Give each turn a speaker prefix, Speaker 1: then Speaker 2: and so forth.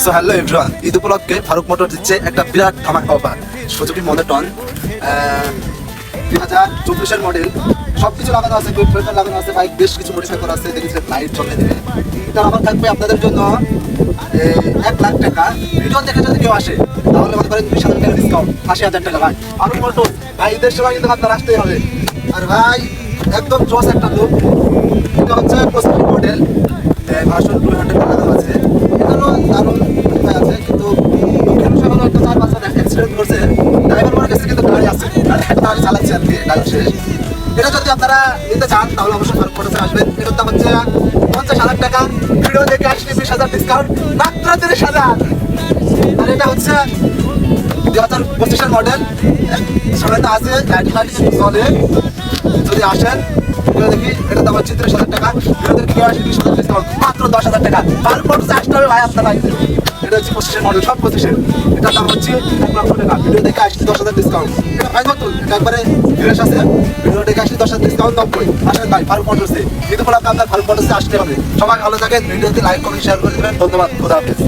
Speaker 1: So hello everyone, Eid উপলক্ষে Faruk motor দিচ্ছে একটা বিরাট ধামাকা অফার। সুজুকি মনোটন 2024-এর মডেল, সবকিছু লাগানো আছে, ফিল্টার লাগানো আছে, বাইক বেশ কিছু মডিফাই করা আছে, দেখেছি লাইট জ্বলে দেবে। এটা আমার থাকবে আপনাদের জন্য 1 লাখ টাকা। ভিডিও দেখে যদি কেউ আসে তাহলে মনে করেন 20,000 টাকা ডিসকাউন্ট, 80,000 টাকা। ভাই ফারুক মোটর, ভাই ঈদের সময় কিন্তু আপনার আসতেই হবে। আর ভাই একদম জোস একটা লুক। এটা হচ্ছে 25 মডেল, ভার্সন 200 লাগানো আছে। এটারও দারুণ মডিফাই আছে, কিন্তু দুঃখের বিষয় হলো একটা 4 বছর অ্যাক্সিডেন্ট করছে। ড্রাইভার মারা গেছে, কিন্তু গাড়ি আছে, গাড়ি চালাচ্ছে আর কি, গাড়ি শেষ। এটা যদি আপনারা নিতে চান তাহলে অবশ্যই ফারুক মোটরসে আসবেন। এটার দাম হচ্ছে 50,000 টাকা। ভিডিও দেখে আসলে 20,000 ডিসকাউন্ট, মাত্র 30,000। আর এটা হচ্ছে 2025-এর মডেল, সামনে আছে লাইট চলে। যদি আসেন ভিডিও দেখি, এটা দাম হচ্ছে 30,000 টাকা। ভিডিও দেখে আসলে 20,000 ডিসকাউন্ট, মাত্র 10,000 টাকা। ফারুক মোটরসে আসতে হবে ভাই আপনারা। এটা হচ্ছে 25-এর মডেল, সব 25-এর। এটার দাম হচ্ছে 1 লাখ টাকা। ভিডিও দেখে আসলে 10,000 ডিসকাউন্ট। এটা ভাই নতুন, এটা একবারে ফ্রেশ আছে। ভিডিও দেখে আসলে 10,000 ডিসকাউন্ট 90। আসেন ভাই ফারুক মোটরসে। কিন্তু বলা আপনার ফারুক মোটরসে আসতে হবে। সবাই ভালো থাকেন, ভিডিওতে লাইক কমেন্ট শেয়ার করে দেবেন। ধন্যবাদ, খোদা হাফেজ।